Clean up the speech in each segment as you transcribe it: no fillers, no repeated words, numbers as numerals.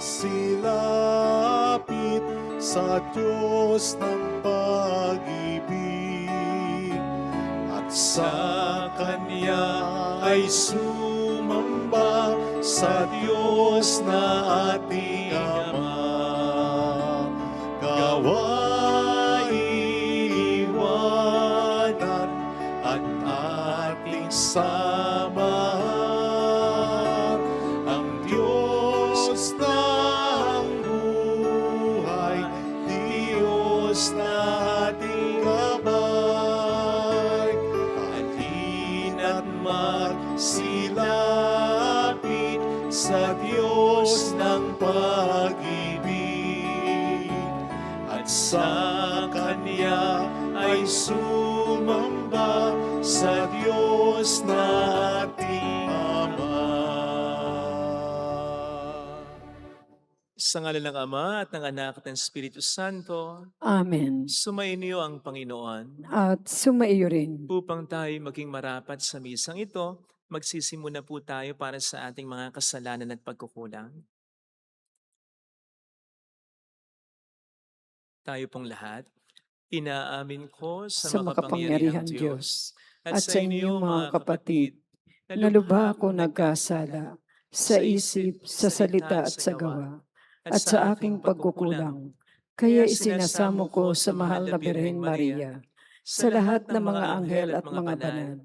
magsilapit sa Diyos ng pag-ibig at sa Kanya ay sumamba sa Diyos na ating Ama. Iwanan at ating samahan ang Diyos ng buhay, Diyos na ating Amay. Halina't magsilapit sa Diyos ng pag-ibig at sa Kanya ay sumamba sa Diyos na ating Ama. Sa ngalan ng Ama at ng Anak at ng Espiritu Santo, Amen. sumainyo ang Panginoon. At sumaiyo rin. Upang tayo maging marapat sa misang ito, magsisimula po tayo para sa ating mga kasalanan at pagkukulang. Tayo pong lahat, inaamin ko sa makapangyarihang Diyos at sa inyo mga kapatid, Na lubha ako nagkasala sa isip, sa salita at sa gawa, at sa aking pagkukulang. Kaya isinasamo ko sa mahal na Birhen Maria, sa lahat ng mga anghel at mga banal,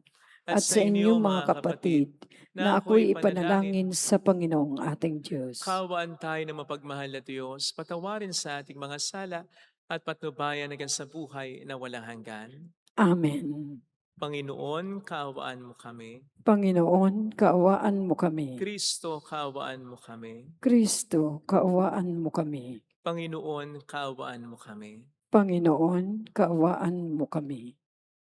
at sa inyong mga kapatid, na ako'y ipanalangin sa Panginoong ating Diyos. Kaawaan tayo ng mapagmahal na Diyos, patawarin sa ating mga sala at patnubayan hanggang sa buhay na walang hanggan. Amen. Panginoon, kaawaan mo kami. Panginoon, kaawaan mo kami. Kristo, kaawaan mo kami. Kristo, kaawaan mo kami. Panginoon, kaawaan mo kami. Panginoon, kaawaan mo kami.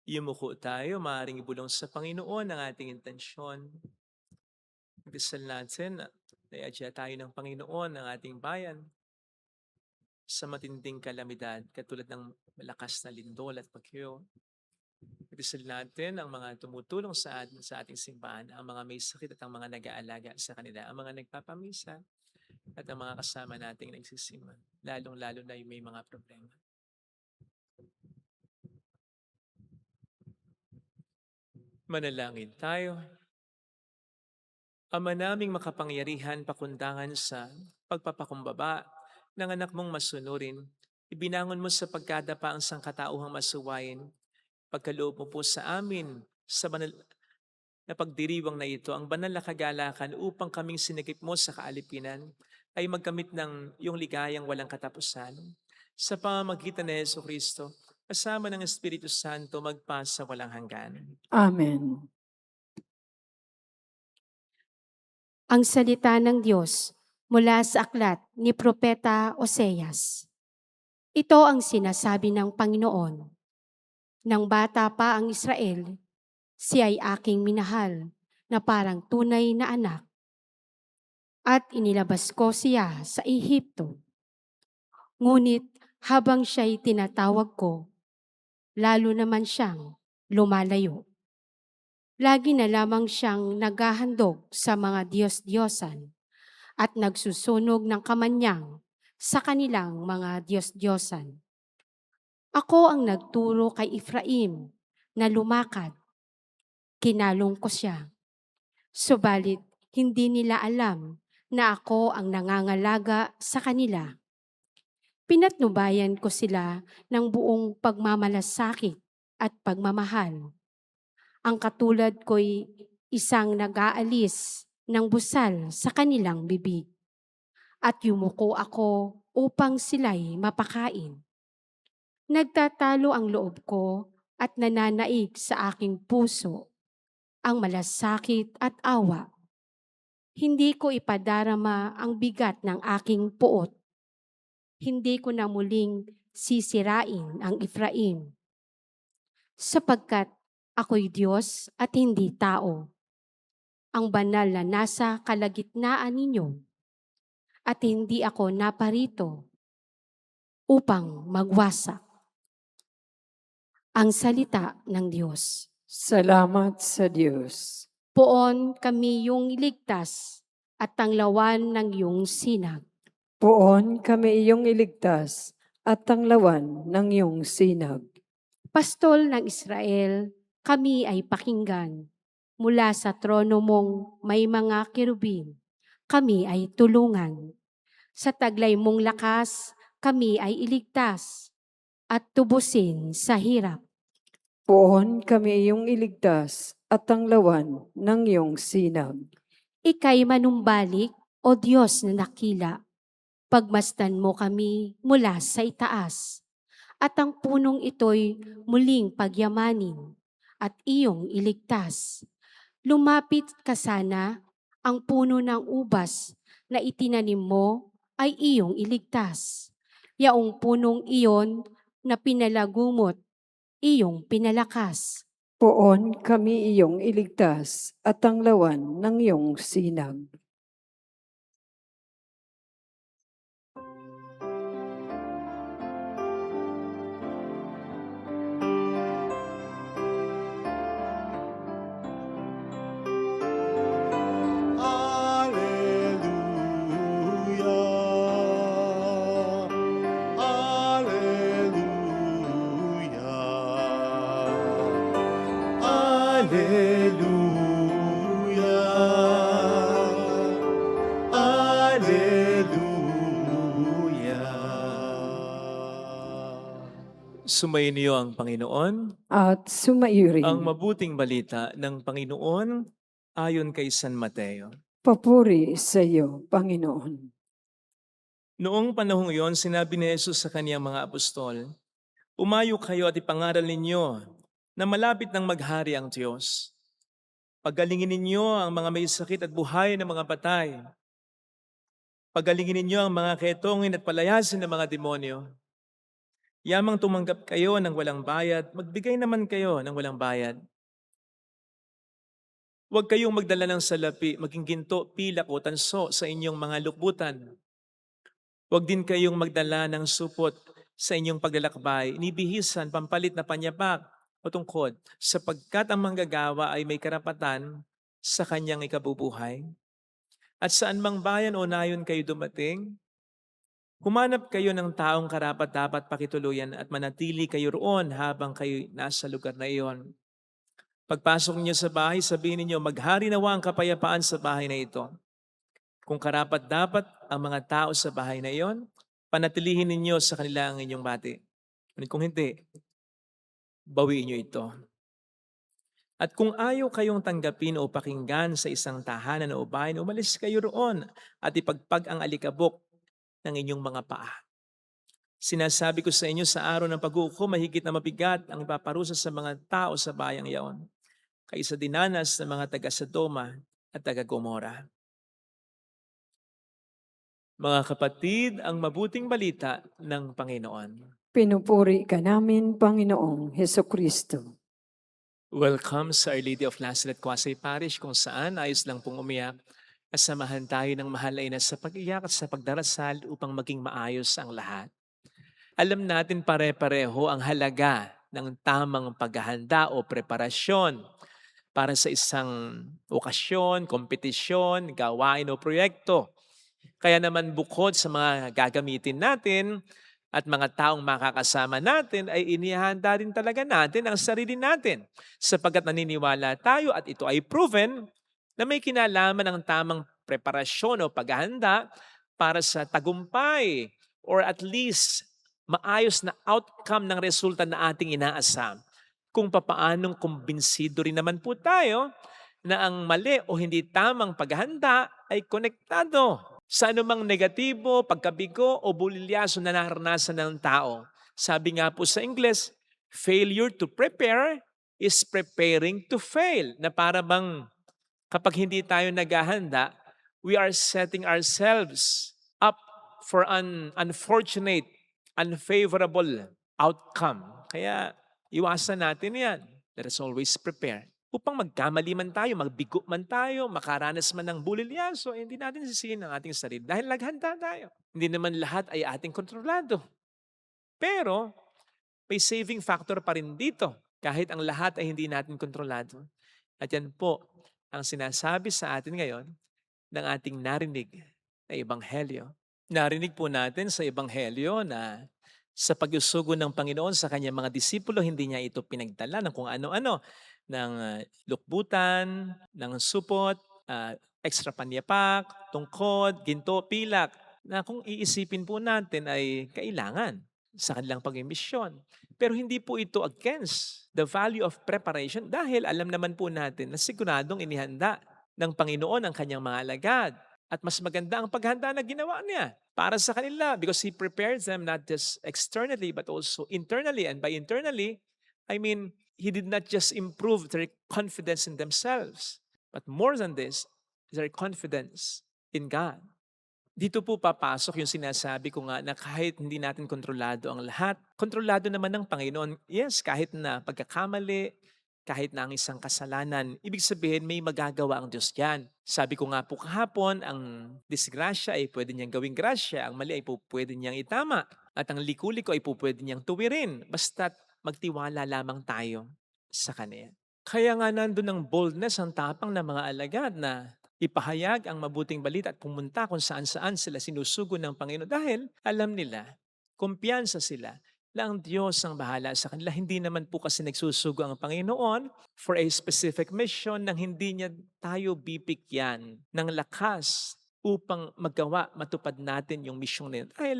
Yumuko tayo, maaaring ibulong sa Panginoon ang ating intensyon. Dasal natin, naiadya tayo ng Panginoon ang ating bayan sa matinding kalamidad katulad ng malakas na lindol at bagyo. Dasal natin ang mga tumutulong sa ating simbahan, ang mga may sakit at ang mga nag-aalaga sa kanila, ang mga nagpapamisa at ang mga kasama nating nagsisima, lalong-lalo na yung may mga problema. Manalangin tayo. Ama naming makapangyarihan, pakundangan sa pagpapakumbaba ng anak mong masunurin, ibinangon mo sa pagkadapa ang sangkatauhang masuwayin. Pagkaloob mo po sa amin sa banal na pagdiriwang na ito, ang banal na kagalakan upang kaming sinigip mo sa kaalipinan ay magkamit ng iyong ligayang walang katapusan. Sa pamamagitan ni Jesucristo, kasama ng Espiritu Santo, magpasa walang hanggan. Amen. Ang salita ng Diyos mula sa aklat ni Propeta Oseas. Ito ang sinasabi ng Panginoon. Nang bata pa ang Israel, siya ay aking minahal na parang tunay na anak. At inilabas ko siya sa Ehipto. Ngunit habang siya'y tinatawag ko, lalo naman siyang lumalayo. Lagi na lamang siyang naghahandog sa mga Diyos-Diyosan at nagsusunog ng kamanyang sa kanilang mga Diyos-Diyosan. Ako ang nagturo kay Efraim na lumakad. Kinalong ko siya. Subalit hindi nila alam na ako ang nangangalaga sa kanila. Pinatnubayan ko sila ng buong pagmamalasakit at pagmamahal. Ang katulad ko'y isang nag-aalis ng busal sa kanilang bibig. At yumuko ako upang sila'y mapakain. Nagtatalo ang loob ko at nananaig sa aking puso ang malasakit at awa. Hindi ko ipadarama ang bigat ng aking puot. Hindi ko na muling sisirain ang Efraim. Sapagkat ako'y Diyos at hindi tao. Ang banal na nasa kalagitnaan ninyo. At hindi ako naparito upang magwasak. Ang salita ng Diyos. Salamat sa Diyos. Poon kami yung iligtas at tanglawan ng iyong sinag. Poon kami iyong iligtas at tanglawan ng iyong sinag. Pastol ng Israel, kami ay pakinggan. Mula sa trono mong may mga kerubin, kami ay tulungan. Sa taglay mong lakas, kami ay iligtas at tubusin sa hirap. Poon kami iyong iligtas at tanglawan ng iyong sinag. Ika'y manumbalik, O Diyos na dakila. Pagmasdan mo kami mula sa itaas, at ang punong ito'y muling pagyamanin at iyong iligtas. Lumapit ka sana, ang puno ng ubas na itinanim mo ay iyong iligtas. Yaong punong iyon na pinalagumot, iyong pinalakas. Poon kami iyong iligtas at tanglawan ng iyong sinag. Sumayin niyo ang Panginoon. At sumaiyo rin. Ang mabuting balita ng Panginoon ayon kay San Mateo. Papuri sa iyo, Panginoon. Noong panahong iyon, sinabi ni Jesus sa kaniyang mga apostol, "Umayo kayo at ipangaral ninyo na malapit ng maghari ang Diyos. Pagalingin ninyo ang mga may sakit at buhay ng mga patay. Pagalingin ninyo ang mga ketongin at palayasin ng mga demonyo. Yamang tumanggap kayo ng walang bayad, magbigay naman kayo ng walang bayad. Huwag kayong magdala ng salapi, maging ginto, pilak o tanso sa inyong mga lukbutan. Huwag din kayong magdala ng supot sa inyong paglalakbay, inibihisan, pampalit na panyapak o tungkod, sapagkat ang manggagawa ay may karapatan sa kanyang ikabubuhay. At saan mang bayan o nayon kayo dumating, humanap kayo ng taong karapat-dapat pakituluyan at manatili kayo roon habang kayo nasa lugar na iyon. Pagpasok niyo sa bahay, sabihin niyo, maghari nawa ang kapayapaan sa bahay na ito. Kung karapat-dapat ang mga tao sa bahay na iyon, panatilihin ninyo sa kanila ang inyong bati. Kung hindi, bawiin niyo ito. At kung ayaw kayong tanggapin o pakinggan sa isang tahanan o bayan, umalis kayo roon at ipagpag ang alikabok ng inyong mga paa. Sinasabi ko sa inyo, sa araw ng pag-uukom, mahigit na mabigat ang ipaparusa sa mga tao sa bayang iyon, kaysa dinanas ng mga taga-Sodoma at taga-Gomora. Mga kapatid, ang mabuting balita ng Panginoon. Pinupuri ka namin, Panginoong Hesukristo. Welcome sa Our Lady of Lazaret Quasay Parish, kung saan ayos lang pong umiyak. Kasamahan tayo ng mahal na ina sa pag-iyak at sa pagdarasal upang maging maayos ang lahat. Alam natin pare-pareho ang halaga ng tamang paghahanda o preparasyon para sa isang okasyon, kompetisyon, gawain o proyekto. Kaya naman bukod sa mga gagamitin natin at mga taong makakasama natin, ay inihanda din talaga natin ang sarili natin. Sapagkat naniniwala tayo at ito ay proven na may kinalaman ang tamang preparasyon o paghahanda para sa tagumpay or at least maayos na outcome ng resulta na ating inaasam. Kung papaanong kumbinsido rin naman po tayo na ang mali o hindi tamang paghahanda ay konektado sa anumang negatibo, pagkabigo o bulilyaso na naranasan ng tao. Sabi nga po sa Ingles, failure to prepare is preparing to fail. Na para bang kapag hindi tayo naghahanda, we are setting ourselves up for an unfortunate, unfavorable outcome. Kaya iwasan natin yan. Let us always prepare. Upang magkamali man tayo, magbigo man tayo, makaranas man ng bulilyaso, hindi natin sisihin ang ating sarili dahil naghanda tayo. Hindi naman lahat ay ating kontrolado. Pero may saving factor pa rin dito kahit ang lahat ay hindi natin kontrolado. At yan po ang sinasabi sa atin ngayon ng ating narinig na ebanghelyo. Narinig po natin sa Ebanghelyo na sa pag-usugo ng Panginoon sa kanyang mga disipulo, hindi niya ito pinagdala ng kung ano-ano, ng lukbutan, ng supot, extra panyapak, tungkod, ginto, pilak, na kung iisipin po natin ay kailangan sa kanilang pag-imisyon. Pero hindi po ito against the value of preparation dahil alam naman po natin na siguradong inihanda ng Panginoon ang kanyang mga alagad. At mas maganda ang paghanda na ginawa niya para sa kanila because He prepared them not just externally but also internally. And by internally, I mean, He did not just improve their confidence in themselves, but more than this, their confidence in God. Dito po papasok yung sinasabi ko nga na kahit hindi natin kontrolado ang lahat, kontrolado naman ng Panginoon. Yes, kahit na pagkakamali, kahit na ang isang kasalanan, ibig sabihin may magagawa ang Diyos yan. Sabi ko nga po kahapon, ang disgrasya ay pwede niyang gawing grasya, ang mali ay po pwede niyang itama, at ang liku-liko ay po pwede niyang tuwirin, basta't magtiwala lamang tayo sa Kanya. Kaya nga nandun ang boldness, ang tapang ng mga alagad na ipahayag ang mabuting balita at pumunta kung saan-saan sila sinusugo ng Panginoon dahil alam nila, kumpiyansa sila na ang Diyos ang bahala sa kanila. Hindi naman po kasi nagsusugo ang Panginoon for a specific mission nang hindi niya tayo bibigyan ng lakas upang magawa, matupad natin yung mission na yun. Dahil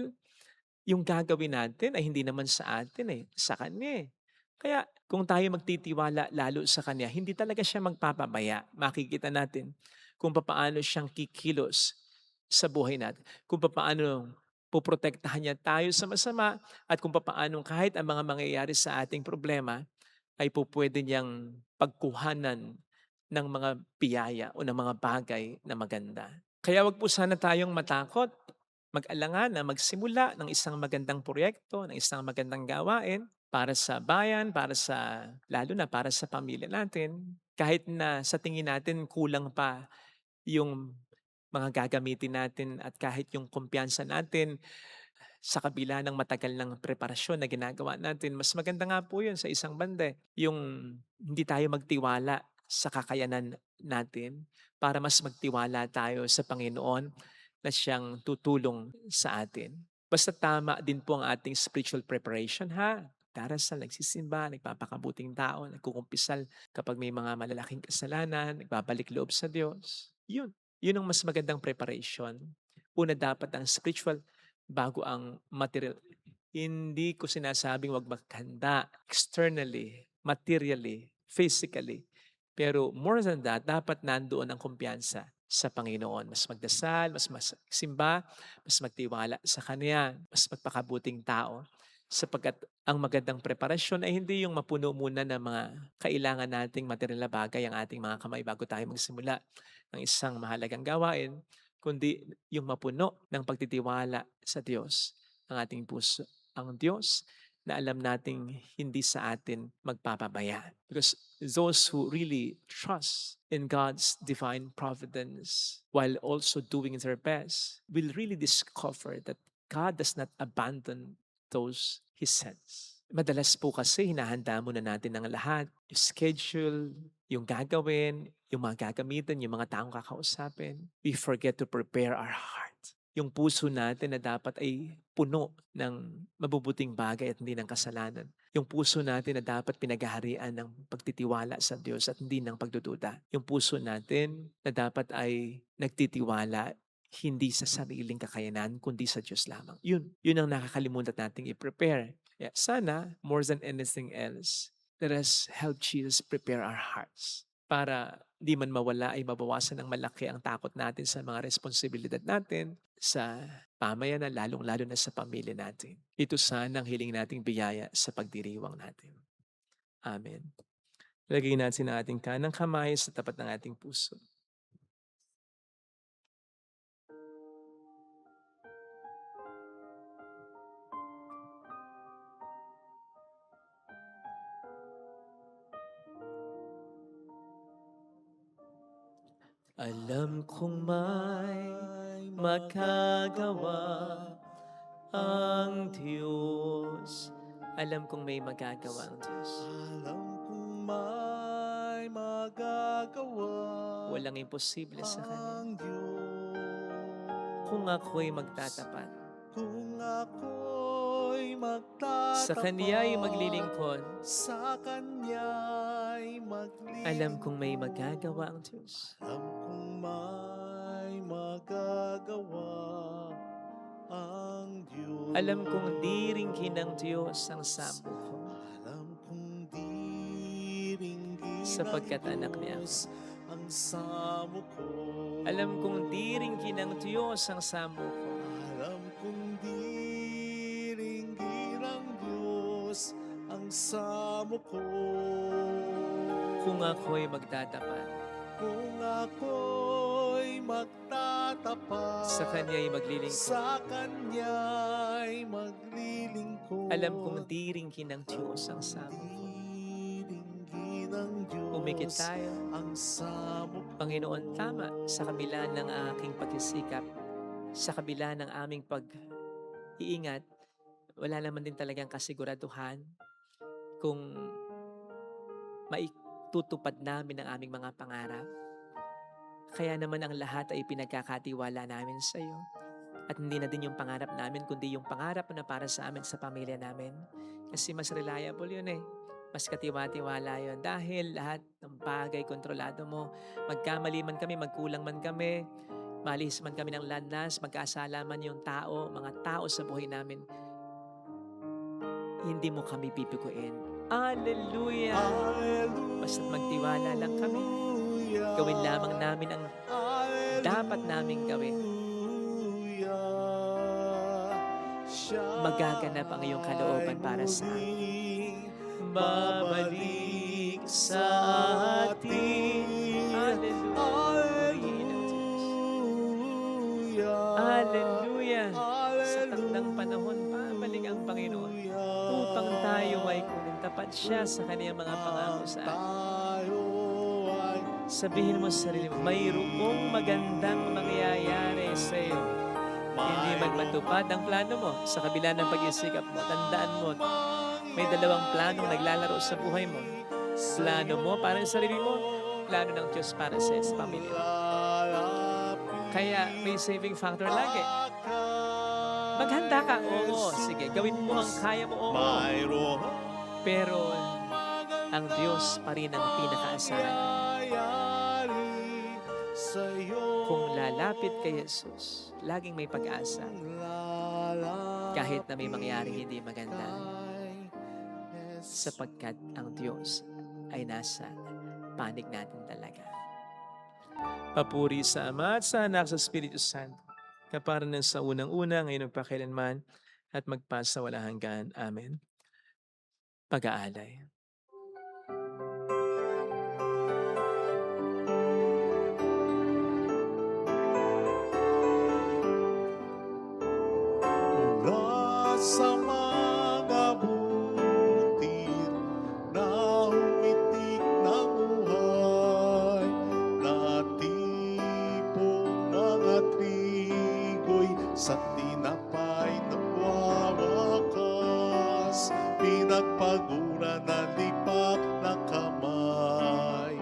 yung gagawin natin ay hindi naman sa atin sa Kanya. Kaya kung tayo magtitiwala lalo sa Kanya, hindi talaga siya magpapabaya. Makikita natin kung paano siyang kikilos sa buhay natin. Kung paano poprotektahan niya tayo sa masama at kung paano kahit ang mga mangyayari sa ating problema ay po pwede niyang pagkuhanan ng mga biyaya o ng mga bagay na maganda. Kaya wag po sana tayong matakot, mag-alangan na magsimula ng isang magandang proyekto, ng isang magandang gawain para sa bayan, lalo na para sa pamilya natin. Kahit na sa tingin natin kulang pa yung mga gagamitin natin at kahit yung kumpiyansa natin sa kabila ng matagal ng preparasyon na ginagawa natin, mas maganda nga po yun sa isang banda. Yung hindi tayo magtiwala sa kakayanan natin para mas magtiwala tayo sa Panginoon na siyang tutulong sa atin. Basta tama din po ang ating spiritual preparation ha. Darasal, nagsisimba, nagpapakabuting tao, nagkukumpisal kapag may mga malalaking kasalanan, nagbabalik loob sa Diyos. Yun. Yun ang mas magandang preparation. Una dapat ang spiritual bago ang material. Hindi ko sinasabing wag maghanda externally, materially, physically. Pero more than that, dapat nandoon ang kumpiyansa sa Panginoon. Mas magdasal, mas simba, mas magtiwala sa Kanya, mas magpakabuting tao. Sapagkat ang magandang preparasyon ay hindi yung mapuno muna ng mga kailangan nating material na bagay ang ating mga kamay bago tayo magsimula ng isang mahalagang gawain, kundi yung mapuno ng pagtitiwala sa Diyos ang ating puso. Ang Diyos na alam nating hindi sa atin magpapabaya. Because those who really trust in God's divine providence while also doing their best will really discover that God does not abandon those He sends. Madalas po kasi hinahanda muna natin ang lahat. Yung schedule, yung gagawin, yung mga gagamitin, yung mga taong kakausapin. We forget to prepare our heart. Yung puso natin na dapat ay puno ng mabubuting bagay at hindi ng kasalanan. Yung puso natin na dapat pinaghaharian ng pagtitiwala sa Diyos at hindi ng pagdududa. Yung puso natin na dapat ay nagtitiwala hindi sa sariling kakayanan, kundi sa Diyos lamang. Yun ang nakakalimutan nating i-prepare. Kaya sana, more than anything else, let us help Jesus prepare our hearts para di man mawala ay mabawasan ng malaki ang takot natin sa mga responsibilidad natin sa pamayanan, lalong-lalo na sa pamilya natin. Ito sana ang hiling nating biyaya sa pagdiriwang natin. Amen. Lagay natin ang ating kanang kamay sa tapat ng ating puso. Alam kong may magagawa ang Diyos. Alam kong may magagawa ang Diyos. Alam kong may magagawa Walang imposible sa Kanya. ang Diyos. kung ako'y magtatapat. Kung ako'y magtatapat Sa Kanya'y maglilingkod. sa Kanya'y maglilingkod. Alam kong may magagawa ang Diyos. Alam kong may magagawa ang Diyos. Alam kong diringgin ng Diyos ang sambo ko. Alam kong diringgin Sapagkat ng anak niya ako. Diyos ang samo ko. Alam kong diringgin ng Diyos ang sambo ko. Alam kong diringgin ng Diyos ang samo ko. Kung ako'y magtatapat. Kung ako'y magtatapat Sa Kanya'y maglilingkod. sa Kanya'y maglilingkod. Alam kong diringgin ng Diyos ang sambo ko. Diringgin ng Diyos Umikit tayo. ang samo ko. Panginoon, tama sa kabila ng aking pagsisikap, sa kabila ng aming pag-iingat, wala naman din talagang kasiguraduhan kung maitutupad namin ang aming mga pangarap. Kaya naman ang lahat ay pinagkakatiwala namin sa iyo. At hindi na din yung pangarap namin, kundi yung pangarap na para sa amin, sa pamilya namin. Kasi mas reliable yun eh. Mas katiwa-tiwala yun. Dahil lahat ng bagay, kontrolado mo. Magkamali man kami, magkulang man kami, malis man kami ng landas, magkasala man yung tao, mga tao sa buhay namin, hindi mo kami pipikuin. Hallelujah! Basta't magtiwala lang kami. Gawin lamang namin ang dapat naming gawin. Magaganap ang iyong kalooban para sa amin. Babalik sa atin. Hallelujah. Hallelujah. Sa takdang panahon, babalik ang Panginoon upang tayo ay kunin tapat siya sa kaniyang mga pangako sa atin. Sabihin mo sa sarili mo, mayroong magandang mangyayari sa iyo. Hindi man matupad ang plano mo sa kabila ng pag-isikap mo. Tandaan mo, may dalawang planong naglalaro sa buhay mo. Plano mo para sa sarili mo, plano ng Diyos para sa pamilya mo. Kaya may saving factor lagi. Maghanda ka, oo, sige, gawin mo ang kaya mo, oo. Pero ang Diyos pa rin ang pinakaasahan. Kung lalapit kay Jesus, laging may pag-asa. Kahit na may mangyaring hindi maganda. Sapagkat ang Diyos ay nasa panig natin talaga. Papuri sa Ama at sa Anak sa Espiritu Santo, kapara ng sa unang-una, ngayon magpakailanman, at magpasa walang hanggan. Amen. Pag-aalay. Sa mga butil na umitik ng buhay, natipong mga trigo'y sa tinapay nagwawakas, pinagpagura na lipak na kamay,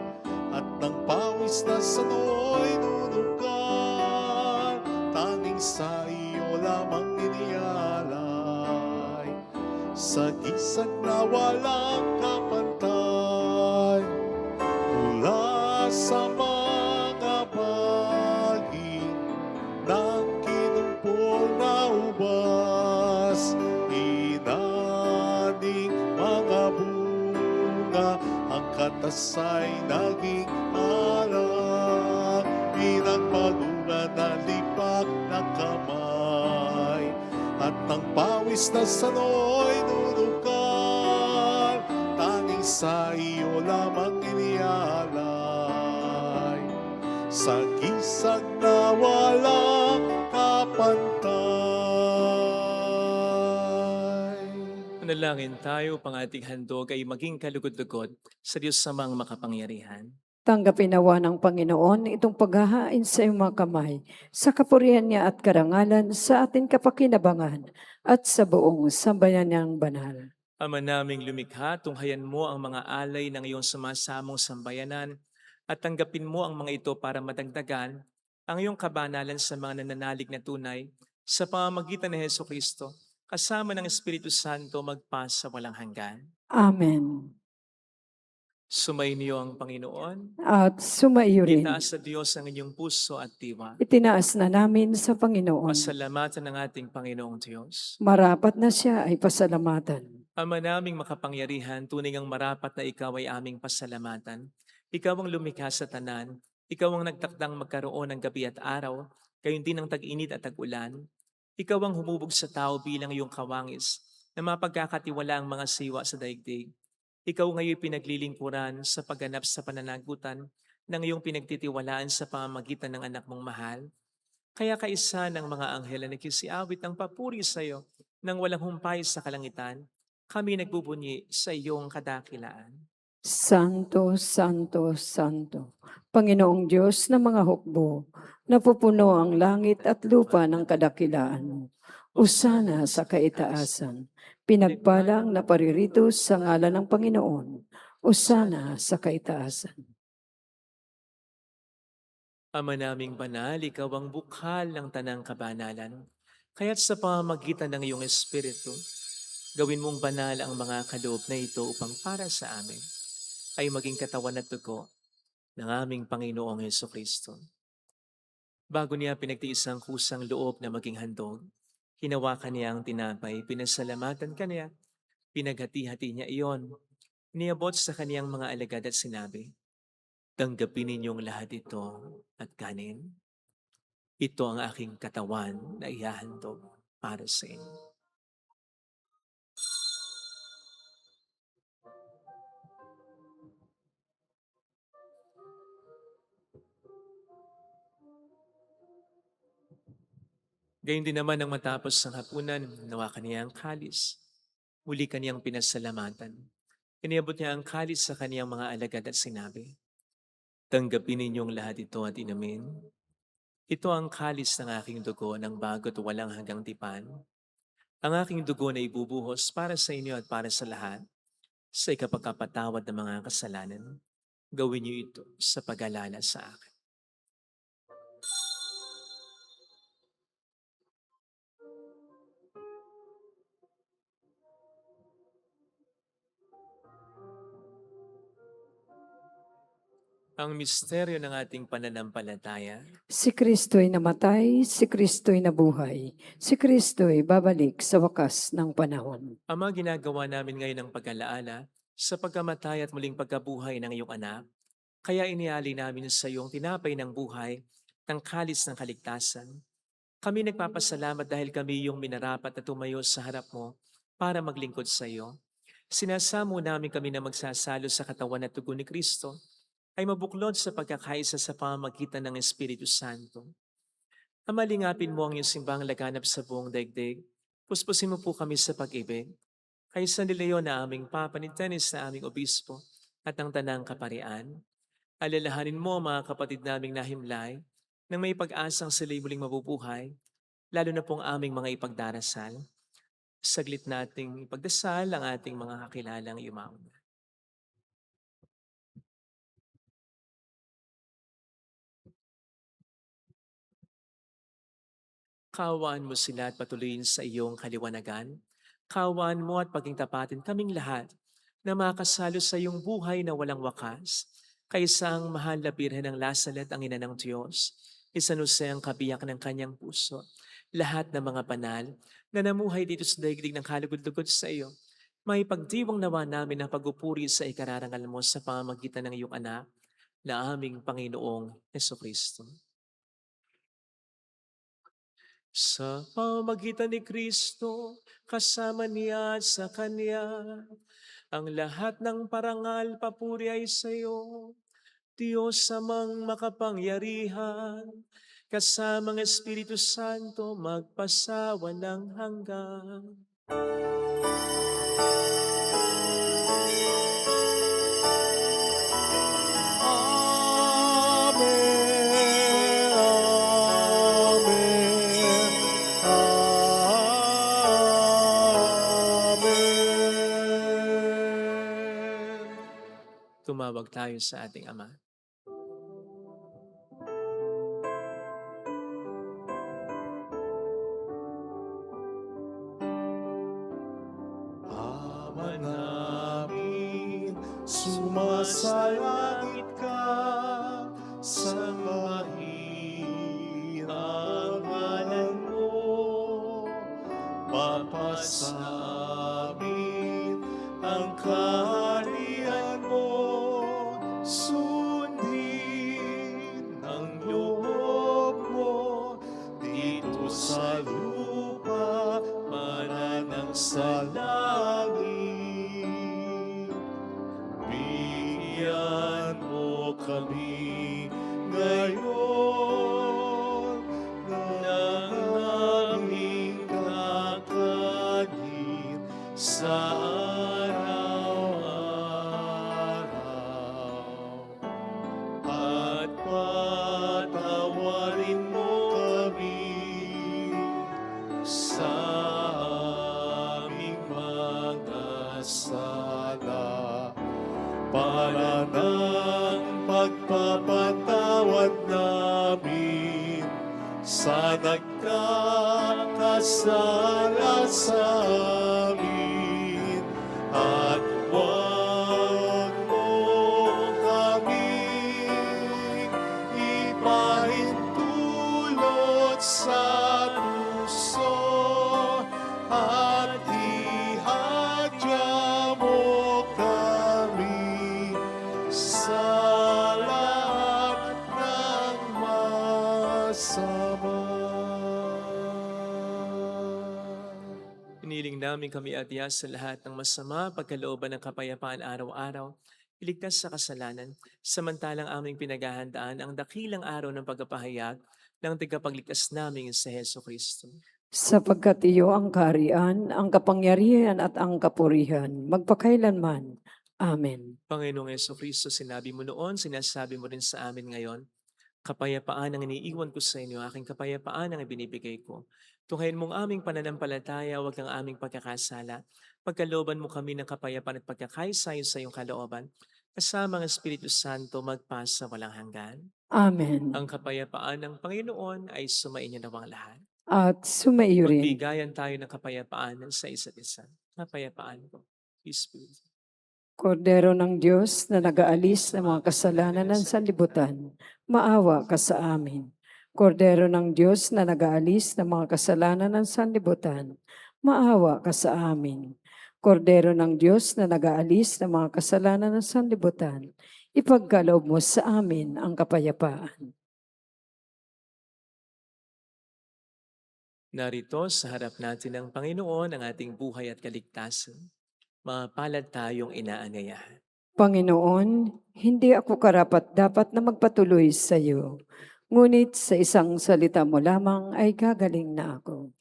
at ng pawis na sano'y nunugan, tanging sa iyo lamang iniyalay. Sa gisag na walang kapantay, mula sa mga baging ng kinumpol na ubas, inaning mga bunga, ang katasay naging alam, pinagpagura na lipak na kamay, at ng pawis na sano'y nunukan, tanging sa iyo lamang iniyalay. Sa gisag na walang kapantay. Manalangin tayo, pang ating handog ay maging kalugod-lugod sa Diyos samang makapangyarihan. Tanggapin nawa ng Panginoon itong paghahain sa iyong mga kamay, sa kapurihan niya at karangalan sa ating kapakinabangan at sa buong sambayan niyang banal. Ama naming lumikha, tunghayan mo ang mga alay ng iyong sumasamong sambayanan at tanggapin mo ang mga ito para madagdagan ang iyong kabanalan sa mga nananalig na tunay sa pamamagitan ni Hesukristo, kasama ng Espiritu Santo magpasa walang hanggan. Amen. Sumainyo ang Panginoon. At sumaiyo rin. Itaas sa Diyos ang inyong puso at diwa. Itinaas na namin sa Panginoon. Pasalamatan ng ating Panginoong Diyos. Marapat na siya ay pasalamatan. Ama naming makapangyarihan, tunay ngang marapat na ikaw ay aming pasalamatan. Ikaw ang lumikha sa tanan. Ikaw ang nagtakdang magkaroon ng gabi at araw, gayon din ang tag-init at tag-ulan. Ikaw ang humubog sa tao bilang iyong kawangis, na mapagkakatiwala ang mga siwa sa daigdig. Ikaw ngayon pinaglilingkuran sa pagganap sa pananagutan ng iyong pinagtitiwalaan sa pamamagitan ng anak mong mahal. Kaya kaisa ng mga anghel na nagkisiawit ng papuri sa iyo nang walang humpay sa kalangitan, kami nagbubunyi sa iyong kadakilaan. Santo, Santo, Santo, Panginoong Diyos ng mga hukbo, napupuno ang langit at lupa ng kadakilaan mo. Usana sa kaitaasan, pinagpalang na paririto sa ngalan ng Panginoon. Usana sa kaitaasan. Ama naming banal, ikaw ang bukhal ng tanang kabanalan. Kaya't sa pamamagitan ng iyong Espiritu, gawin mong banal ang mga kaloob na ito upang para sa amin ay maging katawan at dugo ng aming Panginoong Hesukristo. Bago niya pinagtiis ang kusang loob na maging handog, hinawakan niya ang tinapay, pinasalamatan kaniya, pinaghati-hati niya iyon, niabot sa kaniyang mga alagad at sinabi, "Tanggapin ninyong lahat ito at kanin. Ito ang aking katawan na ihahandog para sa inyo." Gayun din naman nang matapos ang hapunan, hinawakan niya ang kalis. Muli kaniyang pinasalamatan. Iniabot niya ang kalis sa kaniyang mga alagad at sinabi, "Tanggapin ninyong lahat ito at inumin. Ito ang kalis ng aking dugo ng bago't walang hanggang tipan. Ang aking dugo na ibubuhos para sa inyo at para sa lahat sa ikapagkapatawad ng mga kasalanan. Gawin niyo ito sa pag-alala sa akin." Ang misteryo ng ating pananampalataya, Si Kristo'y namatay, si Kristo'y nabuhay, si Kristo'y babalik sa wakas ng panahon. Ama, ginagawa namin ngayon ang pag-alaala sa pagkamatay at muling pagkabuhay ng iyong anak. Kaya iniali namin sa iyong tinapay ng buhay, ng kalis ng kaligtasan. Kami nagpapasalamat dahil kami iyong minarapat na tumayo sa harap mo para maglingkod sa iyo. Sinasamo namin kami na magsasalo sa katawan at tugon ni Kristo ay mabuklod sa pagkakaisa sa pamamagitan ng Espiritu Santo. Amalingapin mo ang iyong simbang laganap sa buong daigdig. Puspusin mo po kami sa pag-ibig. Kaysa ni Leo na aming Papa ni Dennis na aming Obispo at ang Tanang Kaparian. Alalahanin mo mga kapatid naming nahimlay nang may pag-asang sila'y muling mabubuhay, lalo na pong aming mga ipagdarasal. Saglit nating ipagdasal ang ating mga kakilalang yumaon. Kaawaan mo sila at patuloyin sa iyong kaliwanagan. Kaawaan mo at paging tapatin kaming lahat na makasalo sa iyong buhay na walang wakas. Kaysa ang mahal na birhen ng Lasalet ang ina ng Diyos, isanuse ang kabiyak ng kanyang puso. Lahat ng mga banal na namuhay dito sa daigdig ng kalugod-lugod sa iyo, may pagdiwang nawa namin ang pagupuri sa ikararangal mo sa pamamagitan ng iyong anak na aming Panginoong Hesukristo. Sa pamamagitan ni Kristo, kasama niya at sa Kanya, ang lahat ng parangal papuri ay sa iyo, Diyos amang makapangyarihan, kasamang Espiritu Santo magpasawalang hanggan. Amen. Amen. Amen. Tumawag tayo sa ating Ama. nasa langit ka, sambahin ang ngalan mo. Mapasamin ang kaharian mo, sundin ang loob mo, dito sa lupa, mananang sa langit. Bigyan mo kami ngayon ng aming kakanin sa araw-araw. At patawarin mo kami sa aming mga sala, para ng pagpapatawad namin sa nagkakasala sa amin. At huwag mo kaming ipahintulot sa puso, at ihadya mo kami sa lahat ng masama. Piniling namin kami adya sa lahat ng masama, pagkalooban ng kapayapaan araw-araw, iligtas sa kasalanan, samantalang aming pinaghahandaan ang dakilang araw ng pagpapahayag ng tagapagligtas namin sa Heso Kristo. Sapagkat iyo ang kaharian, ang kapangyarihan at ang kapurihan, magpakailanman. Amen. Panginoong Heso Kristo, sinabi mo noon, sinasabi mo rin sa amin ngayon, kapayapaan ang iniiwan ko sa inyo, aking kapayapaan ang ibinibigay ko. Tunghayin mong aming pananampalataya, huwag ang aming pagkakasala. Pagkalooban mo kami ng kapayapaan at pagkakaisayon sa iyong kalooban, kasama ang Espiritu Santo magpasa walang hanggan. Amen. Ang kapayapaan ng Panginoon ay sumainyo nawang lahat. At sumaiyo rin. Magbigayan tayo ng kapayapaan sa isa't isa. Kapayapaan ko. Peace be with you. Kordero ng Diyos na nag-aalis ng mga kasalanan ng sanlibutan, maawa ka sa amin. Kordero ng Diyos na nag-aalis ng mga kasalanan ng sanlibutan, maawa ka sa amin. Kordero ng Diyos na nag-aalis ng mga kasalanan ng sanlibutan, ipagkaloob mo sa amin ang kapayapaan. Narito sa harap natin ng Panginoon ang ating buhay at kaligtasan. Mapalad tayong inaanyayahan. Panginoon, hindi ako karapat-dapat na magpatuloy sa iyo, ngunit sa isang salita mo lamang ay gagaling na ako.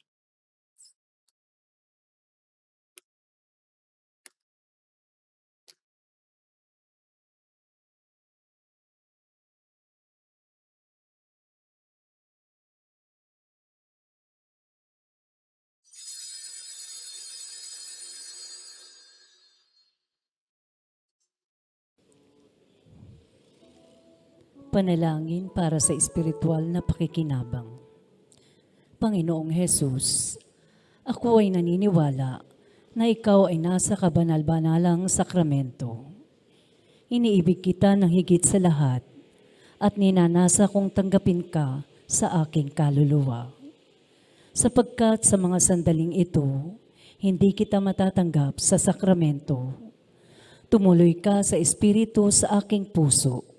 Panalangin para sa espiritual na pakikinabang. Panginoong Hesus, ako ay naniniwala na ikaw ay nasa kabanal-banalang sakramento. Iniibig kita ng higit sa lahat at ninanasa kong tanggapin ka sa aking kaluluwa. Sapagkat sa mga sandaling ito, hindi kita matatanggap sa sakramento. Tumuloy ka sa espiritu sa aking puso.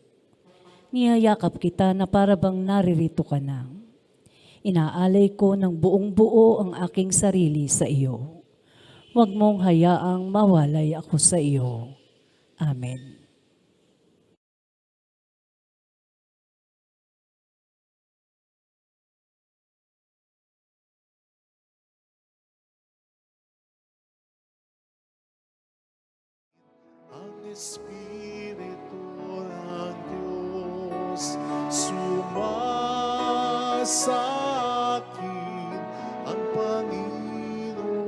Niyayakap kita na parabang naririto ka na. Inaalay ko ng buong buo ang aking sarili sa iyo. Huwag mong hayaang mawalay ako sa iyo. Amen. Ang Espiritu ng Diyos sumasa akin, ang Panginoon,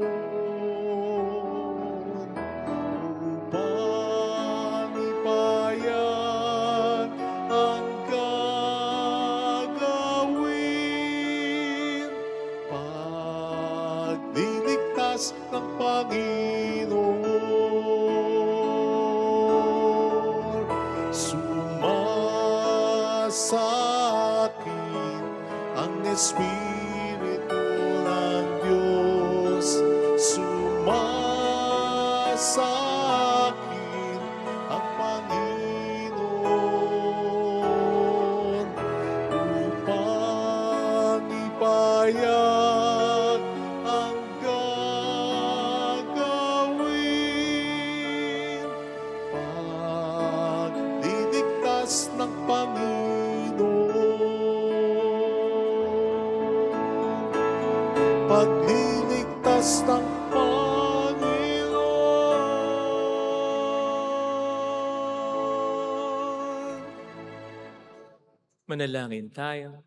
upang ipahayag ang gagawin. Pagliligtas ng Panginoon, Espiritu ng Diyos sumasakin ang Panginoon upang ipahayag ang gagawin. Pagliligtas ng Panginoon, pagliligtas ng Panginoon. Manalangin tayo.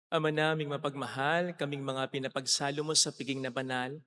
Ama naming mapagmahal, kaming mga pinapagsalo mo sa piging na banal,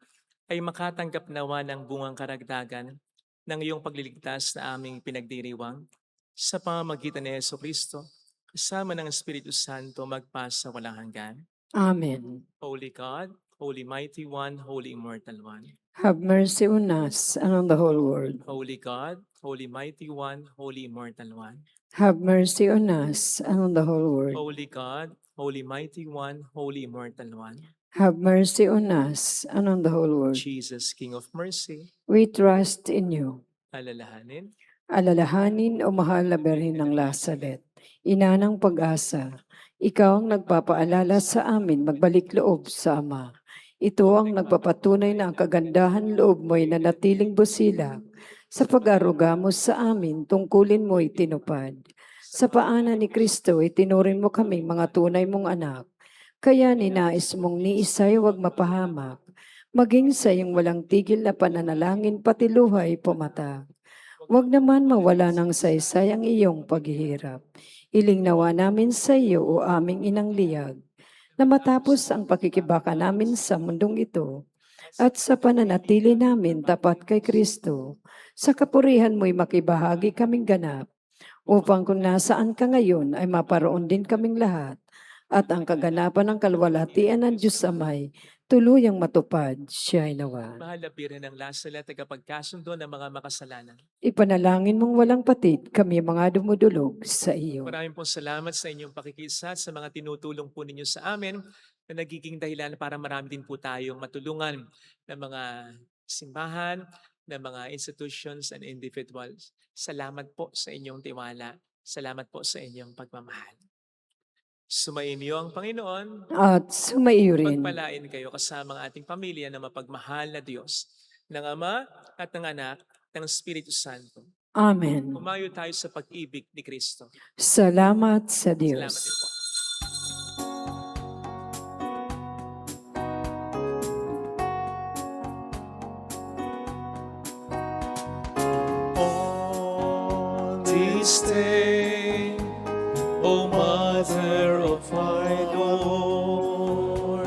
ay makatanggap nawa ng bungang karagdagan ng iyong pagliligtas na aming pinagdiriwang sa pamamagitan ni Jesucristo, kasama ng Espiritu Santo magpasa walang hanggan. Amen. Holy God, Holy Mighty One, Holy Immortal One. Have mercy on us and on the whole world. Holy God, Holy Mighty One, Holy Immortal One. Have mercy on us and on the whole world. Holy God, Holy Mighty One, Holy Immortal One. Have mercy on us and on the whole world. Jesus, King of Mercy, We trust in you. alalahanin, Alalahanin o mahal na Birhen ng Lazaret, ina ng pag-asa, ikaw ang nagpapaalala sa amin magbalik loob sa Ama. Ito ang nagpapatunay na ang kagandahan loob mo'y nanatiling busilak. Sa pag-aruga mo sa amin, tungkulin mo'y tinupad. Sa paanan ni Kristo, itinuring mo kami mga tunay mong anak. Kaya ninais mong ni isa'y huwag mapahamak, maging sa iyong walang tigil na pananalangin pati luhay pumatag. Huwag naman mawala ng saysay ang iyong paghihirap. Iling nawa namin sa iyo o aming inang liyag, na matapos ang pakikibaka namin sa mundong ito, at sa pananatili namin tapat kay Kristo, sa kapurihan mo'y makibahagi kaming ganap, upang kung nasaan ka ngayon ay maparoon din kaming lahat, at ang kaganapan ng kalwalhatian ng Diyos Amay, tuluyang matupad siya ay nawa. mahal na Birhen ng Lazaret, tagapagkasundo ng mga makasalanan. Ipanalangin mong walang patid kami mga dumudulog sa iyo. Maraming pong salamat sa inyong pakikisa, sa mga tinutulong po ninyo sa amin na nagiging dahilan para marami din po tayong matulungan ng mga simbahan, ng mga institutions and individuals. Salamat po sa inyong tiwala. Salamat po sa inyong pagmamahal. Sumainyo ang Panginoon. At sumaiyo rin. Pagpalain kayo kasama ang ating pamilya na mapagmahal na Diyos, ng Ama at ng Anak, ng Espiritu Santo. Amen. Umayo tayo sa pag-ibig ni Kristo. Salamat sa Salamat din Diyos. po. On this day, O Mother of our Lord,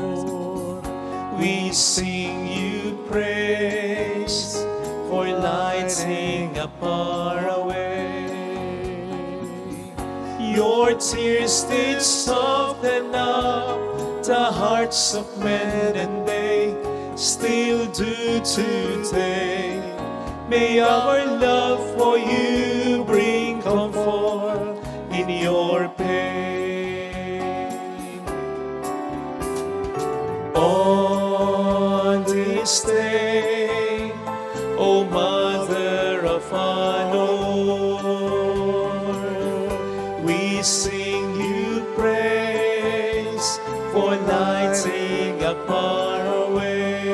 we sing you praise for lighting up our way. Your tears did soften up the hearts of men, and they still do today. May our love for you bring comfort in your pain. On this day, O Mother of our Lord, we sing you praise for lighting up our way.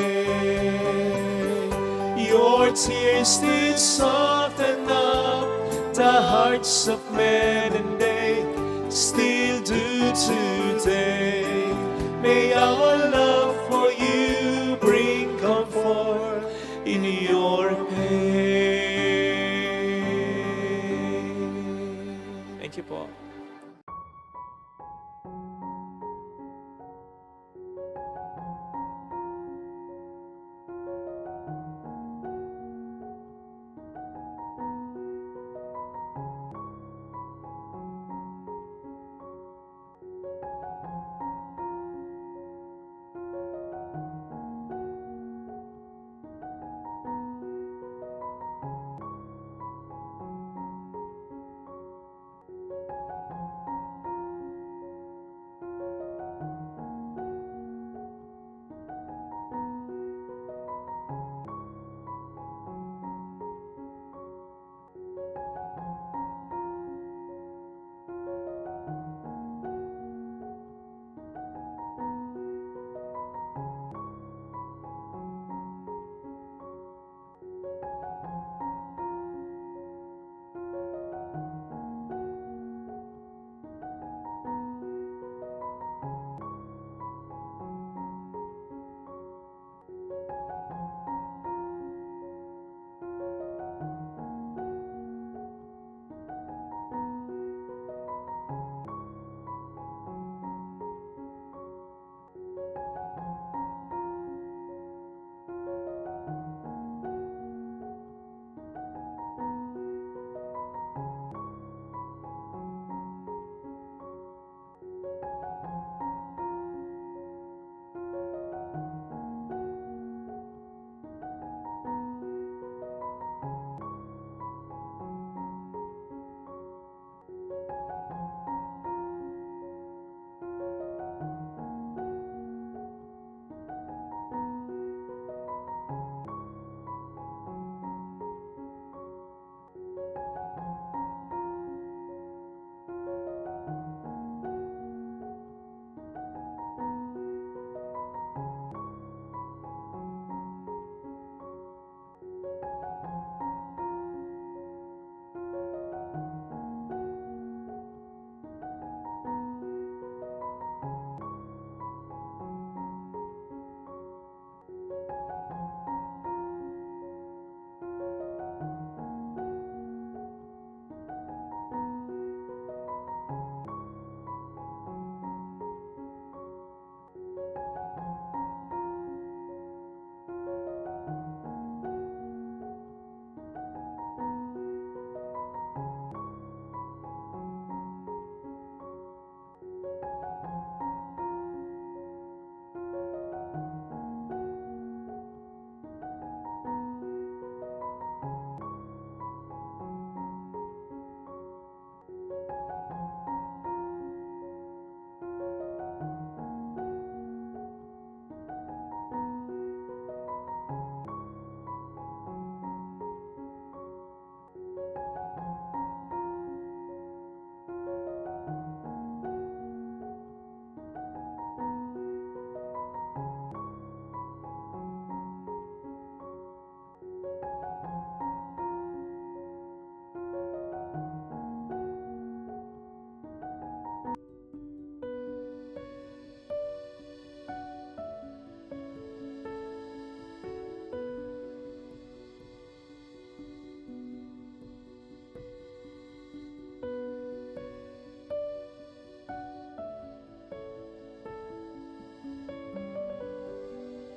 Your tears did soften up the hearts of men, and they still do today. May our